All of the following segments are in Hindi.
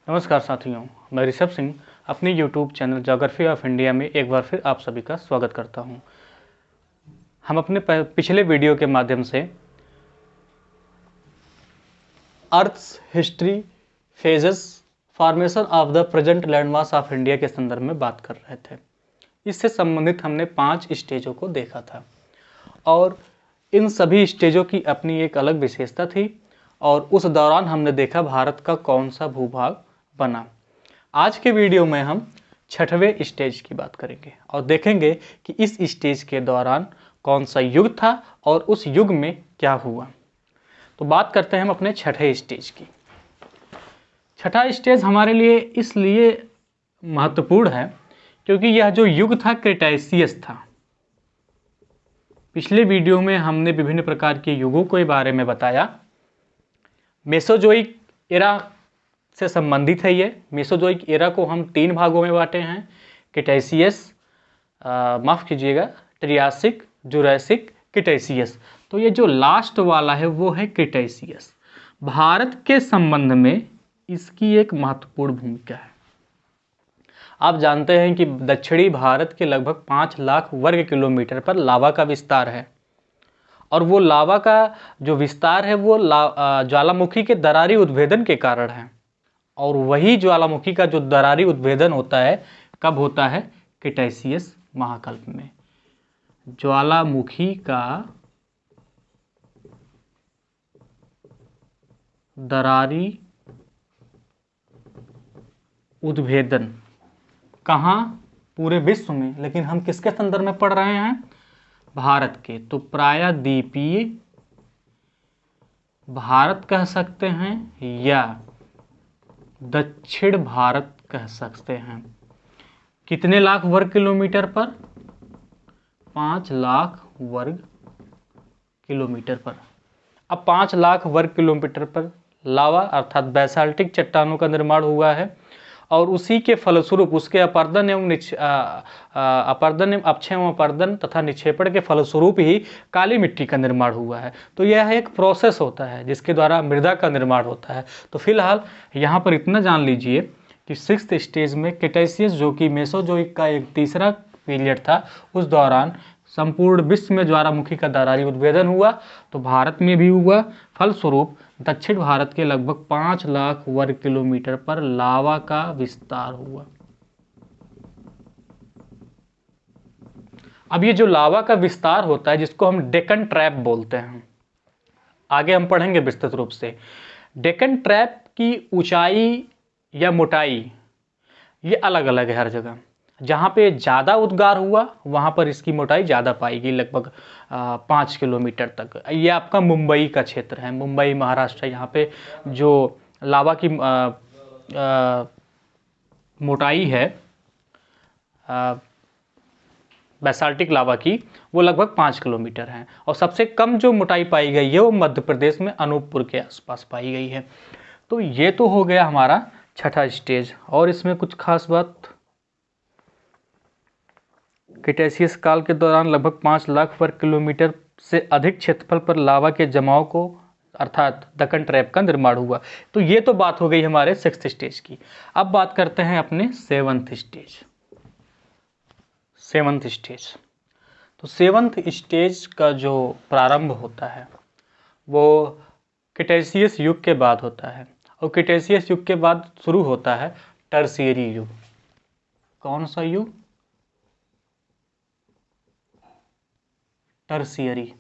नमस्कार साथियों, मैं ऋषभ सिंह अपनी YouTube channel geography of India में एक बार फिर आप सभी का स्वागत करता हूं। हम अपने पिछले वीडियो के माध्यम से earth's history phases formation of the present landmass of India के संदर्भ में बात कर रहे थे। इससे संबंधित हमने 5 स्टेजों को देखा था और इन सभी स्टेजों की अपनी एक अलग विशेषता थी और उस दौरान हमने देखा भारत का कौन सा भूभाग बना। आज के वीडियो में हम 6वें स्टेज की बात करेंगे और देखेंगे कि इस स्टेज के दौरान कौन सा युग था और उस युग में क्या हुआ। तो बात करते हैं हम अपने 6ठे स्टेज की। 6ठा स्टेज हमारे लिए इसलिए महत्वपूर्ण है क्योंकि यह जो युग था क्रेटाइसियस था। पिछले वीडियो में हमने विभिन्न प्रकार के युगों के बारे में बताया। मेसोजोइक एरा से संबंधित है ये। मेसोजोइक एरा को हम 3 भागों में बांटे हैं, क्रेटाइसियस, माफ़ कीजिएगा, ट्रियासिक, जुरैसिक, क्रेटाइसियस। तो ये जो लास्ट वाला है वो है क्रेटाइसियस। भारत के संबंध में इसकी एक महत्वपूर्ण भूमिका है। आप जानते हैं कि दक्षिणी भारत के लगभग 5 लाख वर्ग किलोमीटर पर लावा का विस्तार है और वो लावा का जो विस्तार है वो ज्वालामुखी के दरारी उद्भेदन के कारण है। और वही ज्वालामुखी का जो दरारी उद्भेदन होता है कब होता है? क्रेटाइसियस महाकल्प में। ज्वालामुखी का दरारी उद्भेदन कहाँ? पूरे विश्व में, लेकिन हम किसके संदर्भ में पढ़ रहे हैं? भारत के। तो प्रायद्वीपीय भारत कह सकते हैं या दक्षिण भारत कह सकते हैं। कितने लाख वर्ग किलोमीटर पर? 5 लाख वर्ग किलोमीटर पर। अब 5 लाख वर्ग किलोमीटर पर लावा अर्थात बैसाल्टिक चट्टानों का निर्माण हुआ है और उसी के फलस्वरूप उसके अपर्दन एवं अपक्षय एवं अपर्दन तथा निक्षेपण के फलस्वरूप ही काली मिट्टी का निर्माण हुआ है। तो यह एक प्रोसेस होता है जिसके द्वारा मृदा का निर्माण होता है। तो फिलहाल यहाँ पर इतना जान लीजिए कि 6th स्टेज में क्रेटाइसियस जो कि मेसोजोइक का एक तीसरा पीरियड था, उस दौरान संपूर्ण विश्व में ज्वालामुखी का दरारी उद्भेदन हुआ, तो भारत में भी हुआ। फलस्वरूप दक्षिण भारत के लगभग 5 लाख वर्ग किलोमीटर पर लावा का विस्तार हुआ। अब ये जो लावा का विस्तार होता है जिसको हम डेक्कन ट्रैप बोलते हैं, आगे हम पढ़ेंगे विस्तृत रूप से। डेक्कन ट्रैप की ऊंचाई या मोटाई ये अलग अलग है हर जगह। जहाँ पे ज़्यादा उद्गार हुआ वहाँ पर इसकी मोटाई ज़्यादा पाएगी, लगभग 5 किलोमीटर तक। ये आपका मुंबई का क्षेत्र है, मुंबई महाराष्ट्र। यहाँ पे जो लावा की मोटाई है बैसाल्टिक लावा की, वो लगभग 5 किलोमीटर है। और सबसे कम जो मोटाई पाई गई है वो मध्य प्रदेश में अनूपपुर के आसपास पाई गई है। तो ये तो हो गया हमारा 6ठा स्टेज। और इसमें कुछ खास बात, क्रेटाइसियस काल के दौरान लगभग 5 लाख वर्ग किलोमीटर से अधिक क्षेत्रफल पर लावा के जमाव को अर्थात डेक्कन ट्रैप का निर्माण हुआ। तो ये तो बात हो गई हमारे 6th स्टेज की। अब बात करते हैं अपने 7th स्टेज। 7th स्टेज, तो 7th स्टेज का जो प्रारंभ होता है वो क्रेटाइसियस युग के बाद होता है और क्रेटाइसियस युग के बाद शुरू होता है टर्शियरी युग। कौन सा युग? टर्शियरी।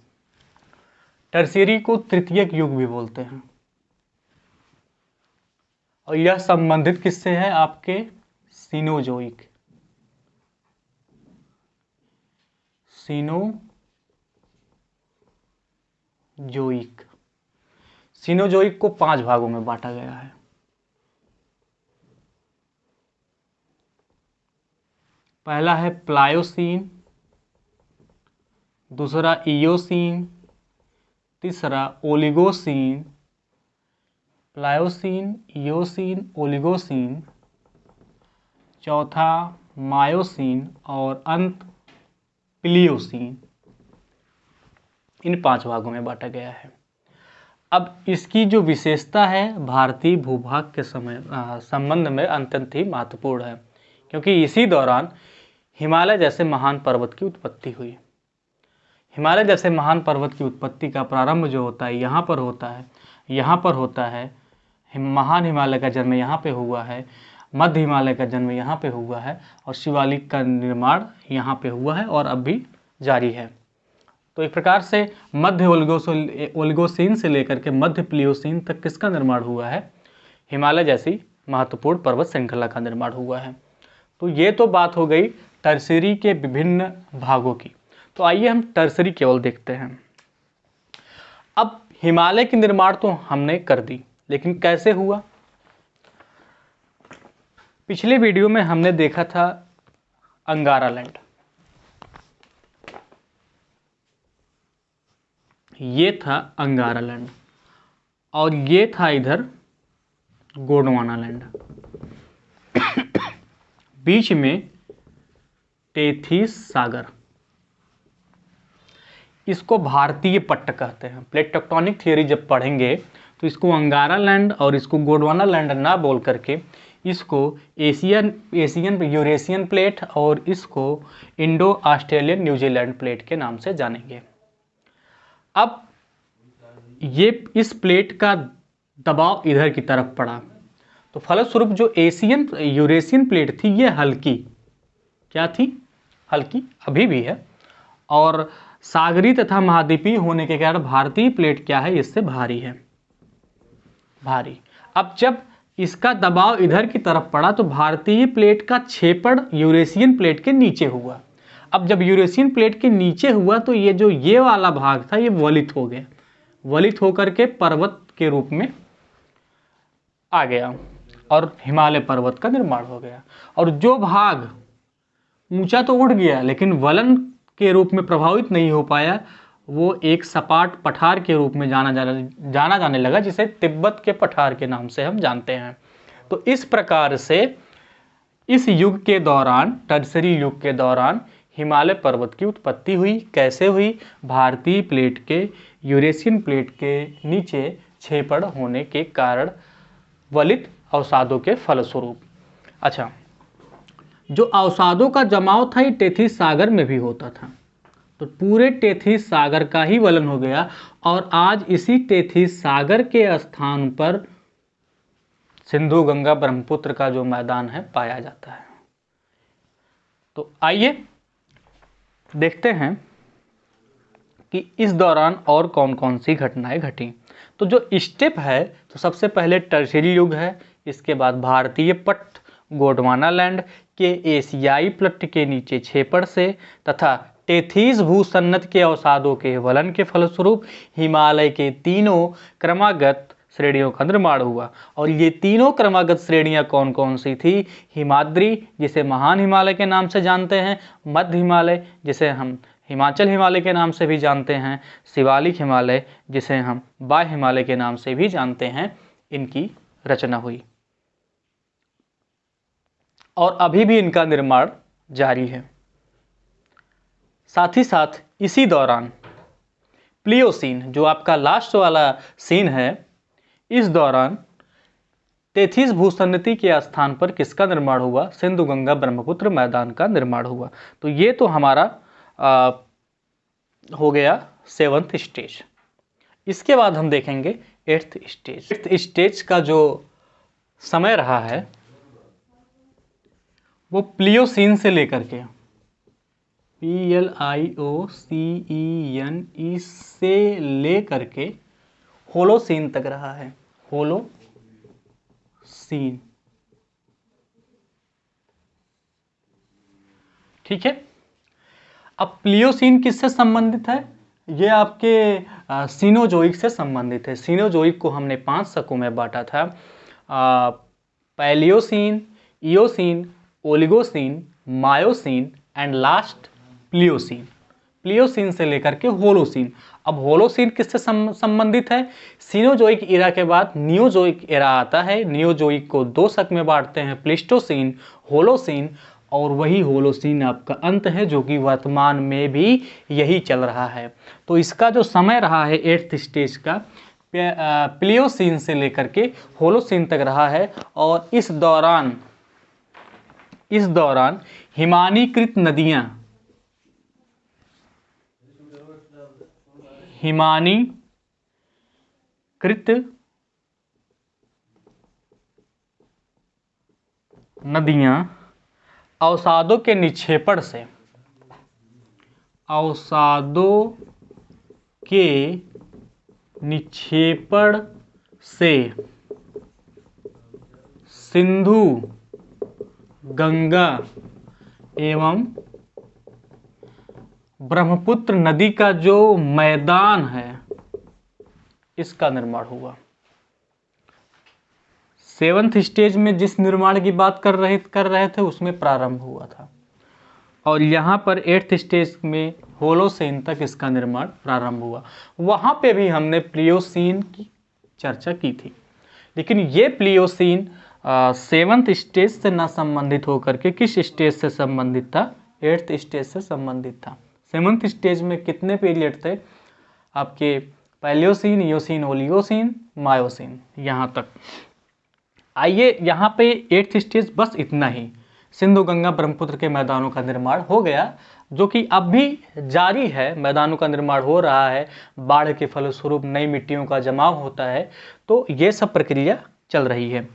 टर्शियरी को तृतीयक युग भी बोलते हैं और यह संबंधित किससे है? आपके सीनोजोइक। सीनोजोइक को 5 भागों में बांटा गया है। पहला है प्लायोसीन, दूसरा इयोसीन, तीसरा ओलिगोसीन। प्लायोसीन, इयोसीन, ओलिगोसीन, चौथा मायोसीन और अंत प्लियोसीन। इन 5 भागों में बांटा गया है। अब इसकी जो विशेषता है भारतीय भूभाग के संबंध में अत्यंत ही महत्वपूर्ण है, क्योंकि इसी दौरान हिमालय जैसे महान पर्वत की उत्पत्ति हुई। हिमालय जैसे महान पर्वत की उत्पत्ति का प्रारंभ जो होता है यहाँ पर होता है, यहाँ पर होता है। महान हिमालय का जन्म यहाँ पे हुआ है, मध्य हिमालय का जन्म यहाँ पे हुआ है, और शिवालिक का निर्माण यहाँ पे हुआ है और अब भी जारी है। तो एक प्रकार से मध्य ओलिगोसीन से लेकर के मध्य प्लियोसीन तक किसका निर्माण हुआ है? हिमालय जैसी महत्वपूर्ण पर्वत श्रृंखला का निर्माण हुआ है। तो ये तो बात हो गई टर्शियरी के विभिन्न भागों की। तो आइए हम टर्शियरी केवल देखते हैं। अब हिमालय की निर्माण तो हमने कर दी, लेकिन कैसे हुआ? पिछले वीडियो में हमने देखा था अंगारा लैंड, ये था अंगारा लैंड, और ये था इधर गोंडवाना लैंड। बीच में टेथिस सागर, इसको भारतीय पट्ट कहते हैं। प्लेट टेक्टोनिक थियरी जब पढ़ेंगे तो इसको अंगारा लैंड और इसको गोंडवाना लैंड ना बोल करके इसको एशियन यूरेशियन प्लेट और इसको इंडो ऑस्ट्रेलियन न्यूजीलैंड प्लेट के नाम से जानेंगे। अब ये इस प्लेट का दबाव इधर की तरफ पड़ा, तो फलस्वरूप जो यूरेशियन प्लेट थी ये हल्की, क्या थी? हल्की, अभी भी है, और सागरी तथा महाद्वीपीय होने के कारण भारतीय प्लेट क्या है? इससे भारी है, भारी। अब जब इसका दबाव इधर की तरफ पड़ा तो भारतीय प्लेट का छेपड़ यूरेशियन प्लेट के नीचे हुआ। अब जब यूरेशियन प्लेट के नीचे हुआ तो ये वाला भाग था ये वलित हो गया, वलित होकर के पर्वत के रूप में आ गया और हिमालय पर्वत का निर्माण हो गया। और जो भाग ऊंचा तो उठ गया लेकिन वलन के रूप में प्रभावित नहीं हो पाया, वो एक सपाट पठार के रूप में जाना जाने लगा, जिसे तिब्बत के पठार के नाम से हम जानते हैं। तो इस प्रकार से इस युग के दौरान, टर्शियरी युग के दौरान हिमालय पर्वत की उत्पत्ति हुई। कैसे हुई? भारतीय प्लेट के यूरेशियन प्लेट के नीचे छेपड़ होने के कारण, वलित अवसादों के फलस्वरूप। अच्छा, जो अवसादों का जमाव था ये टेथिस सागर में भी होता था, तो पूरे टेथिस सागर का ही वलन हो गया, और आज इसी टेथिस सागर के स्थान पर सिंधु गंगा ब्रह्मपुत्र का जो मैदान है पाया जाता है। तो आइए देखते हैं कि इस दौरान और कौन कौन सी घटनाएं घटी। तो जो स्टेप है, तो सबसे पहले टर्शियरी युग है, इसके बाद भारतीय पट्ट गोंडवाना लैंड के एशियाई प्लेट के नीचे छेपड़ से तथा टेथिस भूसन्नत के अवसादों के वलन के फलस्वरूप हिमालय के तीनों क्रमागत श्रेणियों का निर्माण हुआ। और ये तीनों क्रमागत श्रेणियां कौन कौन सी थी? हिमाद्री, जिसे महान हिमालय के नाम से जानते हैं, मध्य हिमालय, जिसे हम हिमाचल हिमालय के नाम से भी जानते हैं, शिवालिक हिमालय, जिसे हम बाह्य हिमालय के नाम से भी जानते हैं, इनकी रचना हुई और अभी भी इनका निर्माण जारी है। साथ ही साथ इसी दौरान प्लियोसीन, जो आपका लास्ट वाला सीन है, इस दौरान टेथिस भूसन्नति के स्थान पर किसका निर्माण हुआ? सिंधु गंगा ब्रह्मपुत्र मैदान का निर्माण हुआ। तो ये तो हमारा हो गया 7th स्टेज। इसके बाद हम देखेंगे 8th स्टेज। 8th स्टेज का जो समय रहा है वो प्लियोसीन से लेकर के PLIOCEN से लेकर के होलोसीन तक रहा है। होलोसीन, ठीक है। अब प्लियोसीन किससे संबंधित है? ये आपके सीनोजोइक से संबंधित है। सीनोजोइक को हमने 5 शकों में बांटा था, Palaeocene, Eocene, Oligocene, Miocene and last Pliocene. Pliocene से लेकर के होलोसीन। अब होलोसीन किससे संबंधित है? सीनोजोइक एरा के बाद नियोजोइक एरा आता है। नियोजोइक को 2 शक में बांटते हैं, प्लेस्टोसीन, होलोसीन, और वही होलोसीन आपका अंत है, जो कि वर्तमान में भी यही चल रहा है। तो इसका जो समय रहा है 8th स्टेज का, प्लियोसीन से लेकर के होलोसीन तक रहा है। और इस दौरान हिमानीकृत नदियां अवसादों के निक्षेपण से सिंधु, गंगा एवं ब्रह्मपुत्र नदी का जो मैदान है इसका निर्माण हुआ। 7th स्टेज में जिस निर्माण की बात कर रहे थे उसमें प्रारंभ हुआ था, और यहाँ पर 8th स्टेज में होलोसीन तक इसका निर्माण प्रारंभ हुआ। वहाँ पे भी हमने प्लियोसीन की चर्चा की थी, लेकिन ये प्लियोसीन 7th स्टेज से न संबंधित होकर के किस स्टेज से संबंधित था? 8th स्टेज से संबंधित था। 7th स्टेज में कितने पीरियड थे आपके? पैलियोसीन, इयोसीन, ओलिगोसीन, मायोसीन, यहाँ तक। आइए यहाँ पे 8th स्टेज बस इतना ही, सिंधु, गंगा, ब्रह्मपुत्र के मैदानों का निर्माण हो गया, जो कि अब भी जारी है। मैदानों का निर्माण हो रहा है, बाढ़ के फलस्वरूप नई मिट्टियों का जमाव होता है, तो ये सब प्रक्रिया चल रही है।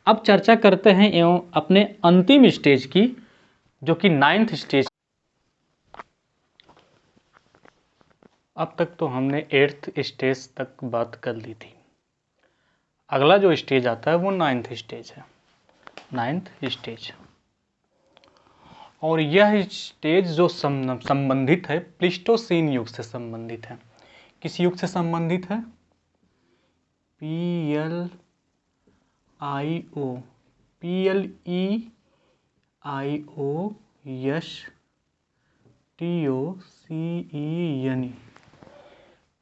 अब चर्चा करते हैं एवं अपने अंतिम स्टेज की, जो कि 9th स्टेज। अब तक तो हमने 8th स्टेज तक बात कर ली थी। अगला जो स्टेज आता है वो 9th स्टेज है। 9th स्टेज, और यह स्टेज जो संबंधित है प्लीस्टोसीन युग से संबंधित है। किस युग से संबंधित है? PLIOSTOCEN,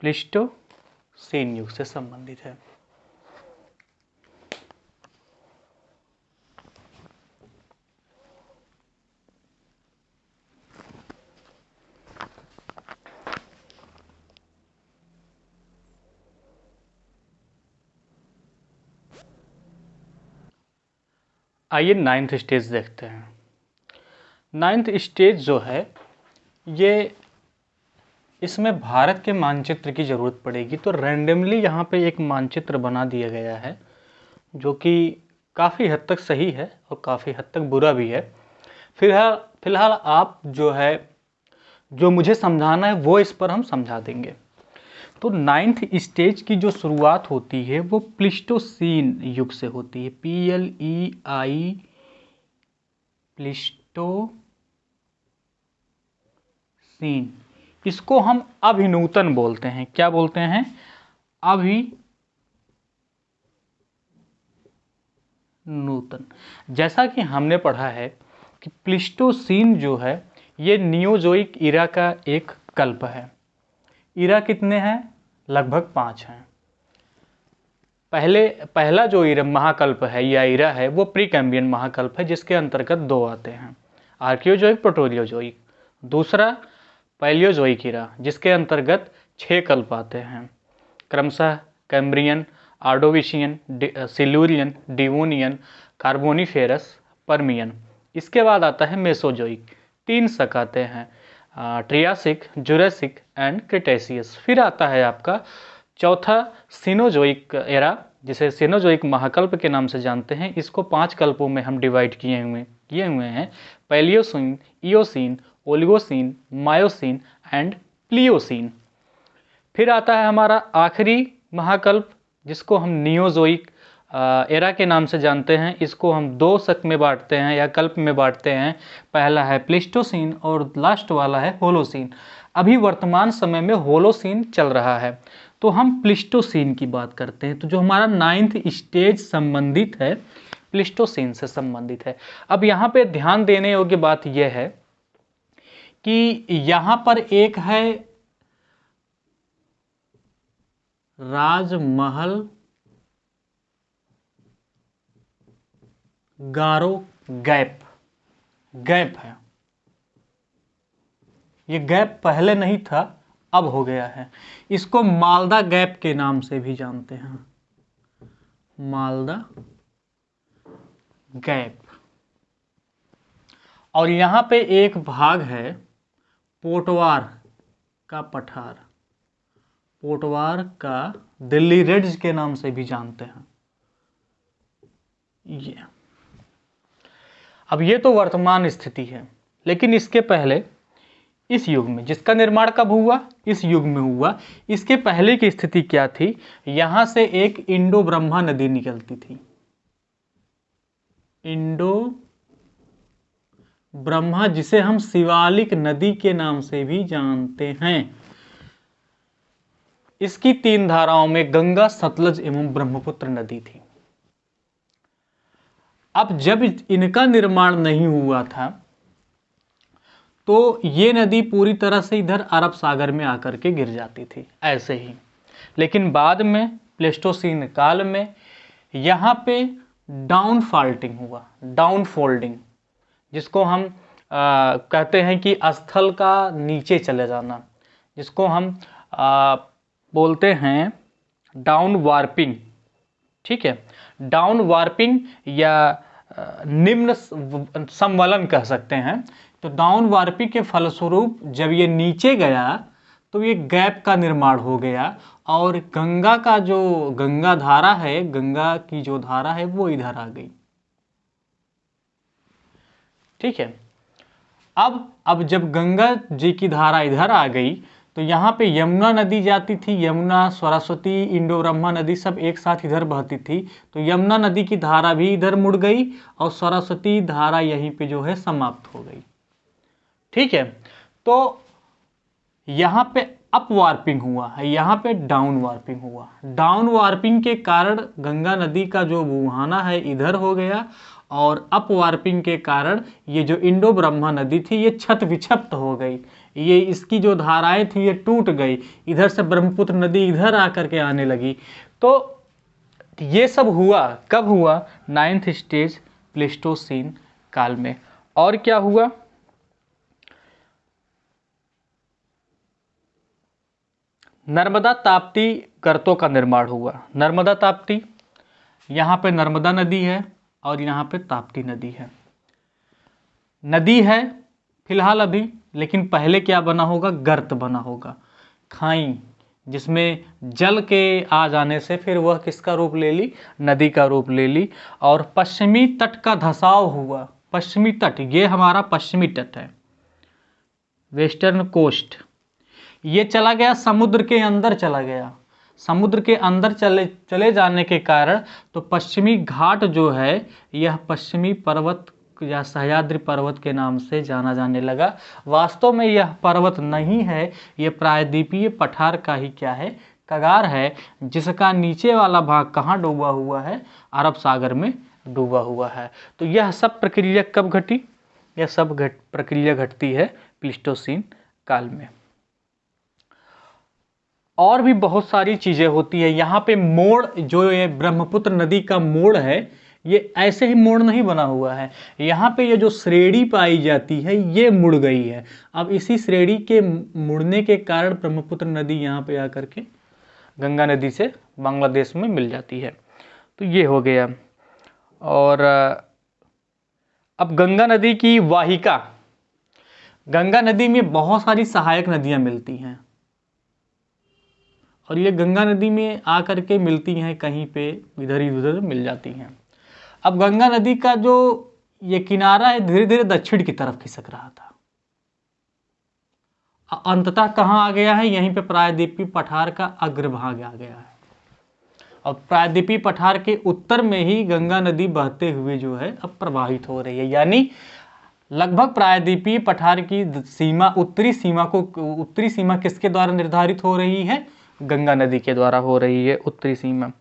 प्लीस्टोसीन युग से संबंधित है। आइए 9th स्टेज देखते हैं। 9th स्टेज जो है ये, इसमें भारत के मानचित्र की ज़रूरत पड़ेगी, तो रैंडमली यहाँ पे एक मानचित्र बना दिया गया है, जो कि काफ़ी हद तक सही है और काफ़ी हद तक बुरा भी है। फिलहाल आप जो मुझे समझाना है वो इस पर हम समझा देंगे। तो 9th स्टेज की जो शुरुआत होती है वो प्लीस्टोसीन युग से होती है। प्लीस्टोसीन, इसको हम अभिनूतन बोलते हैं। क्या बोलते हैं? अभिनूतन। जैसा कि हमने पढ़ा है कि प्लीस्टोसीन जो है ये नियोजोइक इरा का एक कल्प है। इरा कितने हैं? लगभग 5 हैं। पहला जो इरा महाकल्प है या इरा है वो प्रीकैम्बियन महाकल्प है, जिसके अंतर्गत 2 आते हैं, आर्कियोजोइक, प्रोटोरियोजोइक। दूसरा पैलियोजोइक इरा, जिसके अंतर्गत 6 कल्प आते हैं, क्रमशः Cambrian, Ordovician, Silurian, Devonian, Carboniferous, Permian. इसके बाद आता है मेसोजोइक, 3 शक आते हैं, ट्रियासिक, जुरासिक एंड क्रिटेशियस। फिर आता है आपका चौथा सीनोजोइक एरा, जिसे सीनोजोइक महाकल्प के नाम से जानते हैं। इसको 5 कल्पों में हम डिवाइड किए हुए हैं, Palaeocene, Eocene, Oligocene, Miocene and Pliocene. फिर आता है हमारा आखिरी महाकल्प, जिसको हम नियोजोइक एरा के नाम से जानते हैं। इसको हम 2 शक में बांटते हैं या कल्प में बांटते हैं। पहला है प्लीस्टोसीन और लास्ट वाला है होलोसीन। अभी वर्तमान समय में होलोसीन चल रहा है, तो हम प्लीस्टोसीन की बात करते हैं। तो जो हमारा 9th स्टेज संबंधित है प्लीस्टोसीन से संबंधित है। अब यहाँ पे ध्यान देने योग्य बात यह है कि यहाँ पर एक है राजमहल गारो गैप है। ये गैप पहले नहीं था, अब हो गया है। इसको मालदा गैप के नाम से भी जानते हैं, मालदा गैप। और यहाँ पे एक भाग है पोटवार का पठार, पोटवार का दिल्ली रेड्स के नाम से भी जानते हैं ये। अब ये तो वर्तमान स्थिति है, लेकिन इसके पहले इस युग में, जिसका निर्माण कब हुआ, इस युग में हुआ, इसके पहले की स्थिति क्या थी? यहां से एक इंडो ब्रह्मा नदी निकलती थी, इंडो ब्रह्मा, जिसे हम शिवालिक नदी के नाम से भी जानते हैं। इसकी 3 धाराओं में गंगा, सतलज एवं ब्रह्मपुत्र नदी थी। अब जब इनका निर्माण नहीं हुआ था तो ये नदी पूरी तरह से इधर अरब सागर में आकर के गिर जाती थी ऐसे ही। लेकिन बाद में प्लेस्टोसीन काल में यहाँ पे डाउन फॉल्टिंग हुआ, डाउन फोल्डिंग, जिसको हम कहते हैं कि स्थल का नीचे चले जाना, जिसको हम बोलते हैं डाउन वार्पिंग। ठीक है, डाउन वार्पिंग या निम्न समवलन कह सकते हैं। तो डाउन वार्पिंग के फलस्वरूप जब ये नीचे गया तो ये गैप का निर्माण हो गया और गंगा का जो गंगा धारा है, गंगा की जो धारा है वो इधर आ गई। ठीक है, अब जब गंगा जी की धारा इधर आ गई तो यहाँ पे यमुना नदी जाती थी, यमुना, सरस्वती, इंडो ब्रह्मा नदी सब एक साथ इधर बहती थी। तो यमुना नदी की धारा भी इधर मुड़ गई और सरस्वती धारा यहीं पे जो है समाप्त हो गई। ठीक है, तो यहाँ पे अप वार्पिंग हुआ है, यहाँ पे डाउन वार्पिंग हुआ। डाउन वार्पिंग के कारण गंगा नदी का जो बहाना है इधर हो गया और अप वार्पिंग के कारण ये जो इंडो ब्रह्मा नदी थी ये छत विक्षिप्त हो गई, ये इसकी जो धाराएं थी ये टूट गई, इधर से ब्रह्मपुत्र नदी इधर आकर के आने लगी। तो ये सब हुआ कब हुआ? 9th स्टेज प्लेस्टोसीन काल में। और क्या हुआ? नर्मदा ताप्ती गर्तों का निर्माण हुआ। नर्मदा ताप्ती, यहाँ पे नर्मदा नदी है और यहाँ पे ताप्ती नदी है। नदी है फिलहाल अभी, लेकिन पहले क्या बना होगा? गर्त बना होगा, खाई, जिसमें जल के आ जाने से फिर वह किसका रूप ले ली? नदी का रूप ले ली। और पश्चिमी तट का धसाव हुआ। पश्चिमी तट, ये हमारा पश्चिमी तट है, वेस्टर्न कोस्ट, ये चला गया समुद्र के अंदर, चला गया समुद्र के अंदर चले जाने के कारण तो पश्चिमी घाट जो है यह पश्चिमी पर्वत या सह्याद्री पर्वत के नाम से जाना जाने लगा। वास्तव में यह पर्वत नहीं है, यह प्रायद्वीपीय पठार का ही क्या है? कगार है, जिसका नीचे वाला भाग कहाँ डूबा हुआ है? अरब सागर में डूबा हुआ है। तो यह सब प्रक्रिया कब घटी? यह सब प्रक्रिया घटती है प्लीस्टोसीन काल में। और भी बहुत सारी चीजें होती है। यहाँ पे मोड़, जो ये ब्रह्मपुत्र नदी का मोड़ है, ये ऐसे ही मोड़ नहीं बना हुआ है। यहाँ पे ये जो श्रेणी पाई जाती है ये मुड़ गई है। अब इसी श्रेणी के मुड़ने के कारण ब्रह्मपुत्र नदी यहाँ पे आकर के गंगा नदी से बांग्लादेश में मिल जाती है। तो ये हो गया। और अब गंगा नदी की वाहिका, गंगा नदी में बहुत सारी सहायक नदियाँ मिलती हैं और ये गंगा नदी में आकर के मिलती हैं, कहीं पे इधर ही उधर मिल जाती हैं। अब गंगा नदी का जो ये किनारा है धीरे धीरे दक्षिण की तरफ खिसक रहा था, अंततः कहाँ आ गया है? यहीं पे प्रायद्वीपीय पठार का अग्रभाग आ गया है। और प्रायद्वीपीय पठार के उत्तर में ही गंगा नदी बहते हुए जो है अब प्रवाहित हो रही है। यानी लगभग प्रायद्वीपीय पठार की सीमा, उत्तरी सीमा किसके द्वारा निर्धारित हो रही है? गंगा नदी के द्वारा हो रही है उत्तरी सीमा।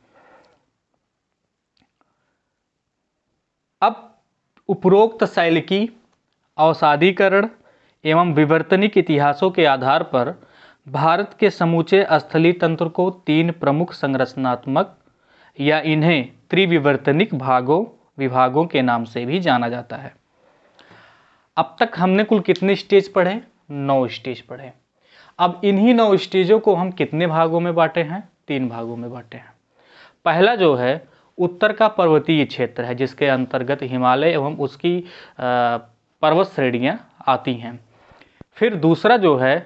अब उपरोक्त शैल की अवसादीकरण एवं विवर्तनिक इतिहासों के आधार पर भारत के समूचे स्थलीय तंत्र को 3 प्रमुख संरचनात्मक या इन्हें त्रिविवर्तनिक विभागों के नाम से भी जाना जाता है। अब तक हमने कुल कितने स्टेज पढ़े? 9 स्टेज पढ़े। अब इन्हीं 9 स्टेजों को हम कितने भागों में बांटे हैं? 3 भागों में बांटे हैं। पहला जो है उत्तर का पर्वतीय क्षेत्र है, जिसके अंतर्गत हिमालय एवं उसकी पर्वत श्रेणियाँ आती हैं। फिर दूसरा जो है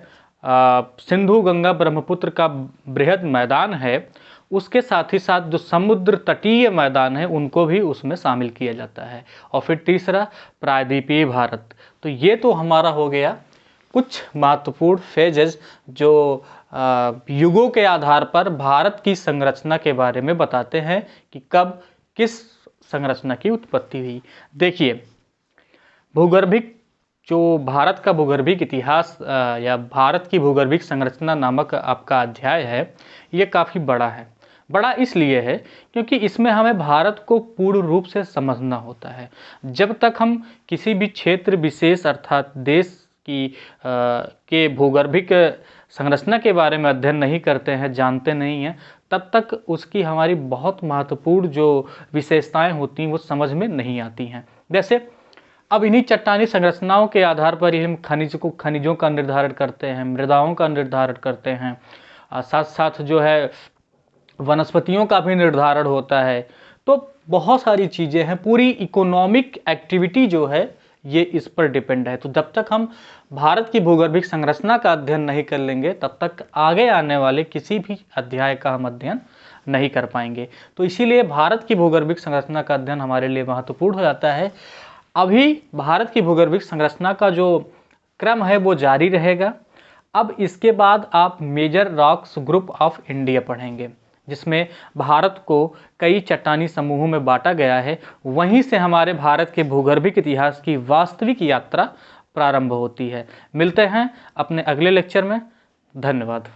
सिंधु गंगा ब्रह्मपुत्र का बृहद मैदान है, उसके साथ ही साथ जो समुद्र तटीय मैदान है उनको भी उसमें शामिल किया जाता है। और फिर तीसरा प्रायद्वीपीय भारत। तो ये तो हमारा हो गया कुछ महत्वपूर्ण फेजेस जो युगों के आधार पर भारत की संरचना के बारे में बताते हैं कि कब किस संरचना की उत्पत्ति हुई। देखिए, भूगर्भिक जो भारत का भूगर्भिक इतिहास या भारत की भूगर्भिक संरचना नामक आपका अध्याय है, ये काफ़ी बड़ा है। बड़ा इसलिए है क्योंकि इसमें हमें भारत को पूर्ण रूप से समझना होता है। जब तक हम किसी भी क्षेत्र विशेष अर्थात देश की के भूगर्भिक संरचना के बारे में अध्ययन नहीं करते हैं, जानते नहीं हैं, तब तक उसकी हमारी बहुत महत्वपूर्ण जो विशेषताएं होती हैं वो समझ में नहीं आती हैं। जैसे अब इन्हीं चट्टानी संरचनाओं के आधार पर ही हम खनिजों का निर्धारण करते हैं, मृदाओं का निर्धारण करते हैं, साथ साथ जो है वनस्पतियों का भी निर्धारण होता है। तो बहुत सारी चीज़ें हैं, पूरी इकोनॉमिक एक्टिविटी जो है ये इस पर डिपेंड है। तो जब तक हम भारत की भूगर्भिक संरचना का अध्ययन नहीं कर लेंगे तब तक आगे आने वाले किसी भी अध्याय का हम अध्ययन नहीं कर पाएंगे। तो इसीलिए भारत की भूगर्भिक संरचना का अध्ययन हमारे लिए महत्वपूर्ण हो जाता है। अभी भारत की भूगर्भिक संरचना का जो क्रम है वो जारी रहेगा। अब इसके बाद आप major rocks group of India पढ़ेंगे, जिसमें भारत को कई चट्टानी समूहों में बांटा गया है। वहीं से हमारे भारत के भूगर्भिक इतिहास की वास्तविक यात्रा प्रारंभ होती है। मिलते हैं अपने अगले लेक्चर में। धन्यवाद।